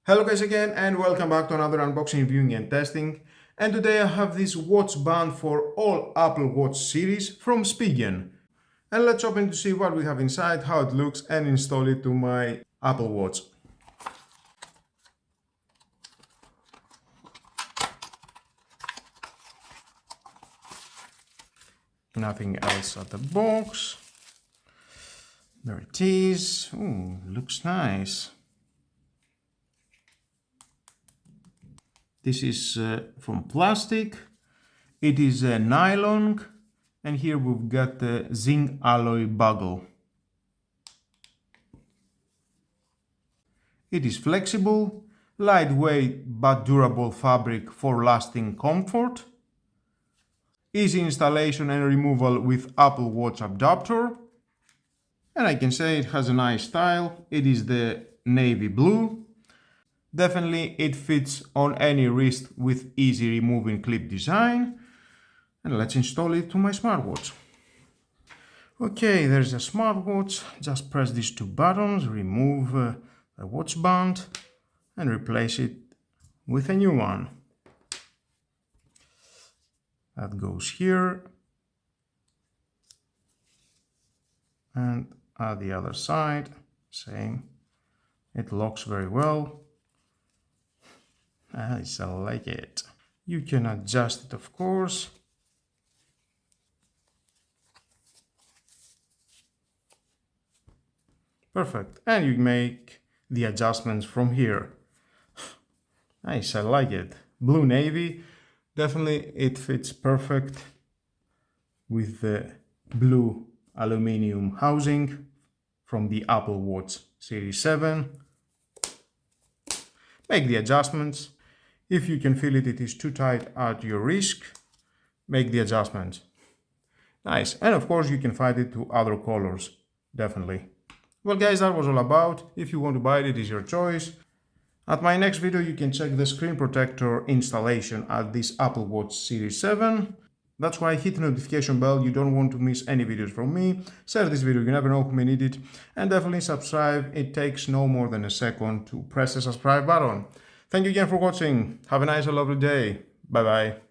Hello guys again and welcome back to another unboxing, reviewing and testing. And today I have this watch band for all Apple Watch series from Spigen. And let's open to see what we have inside, how it looks, and install it to my Apple Watch. Nothing else at the box. There it is. Ooh, looks nice. This is from plastic. It is a nylon, and here we've got the zinc alloy buckle. It is flexible, lightweight but durable fabric for lasting comfort. Easy installation and removal with Apple Watch adapter. And I can say it has a nice style. It is the navy blue. Definitely it fits on any wrist with easy removing clip design. And let's install it to my smartwatch. Okay, there's a smartwatch. Just press these two buttons, remove the watch band and replace it with a new one. That goes here. And at the other side, same. It locks very well. I like it. You can adjust it, of course. Perfect. And you make the adjustments from here. Nice, I like it. Blue navy. Definitely it fits perfect with the blue aluminum housing from the Apple Watch Series 7. Make the adjustments. If you can feel it is too tight at your wrist, make the adjustments. Nice. And of course you can find it to other colors, definitely. Well guys, that was all about. If you want to buy it, it is your choice. At my next video you can check the screen protector installation at this Apple Watch Series 7. That's why hit the notification bell, you don't want to miss any videos from me. Share this video, you never know who may need it. And definitely subscribe, it takes no more than a second to press the subscribe button. Thank you again for watching, have a nice and lovely day, bye bye.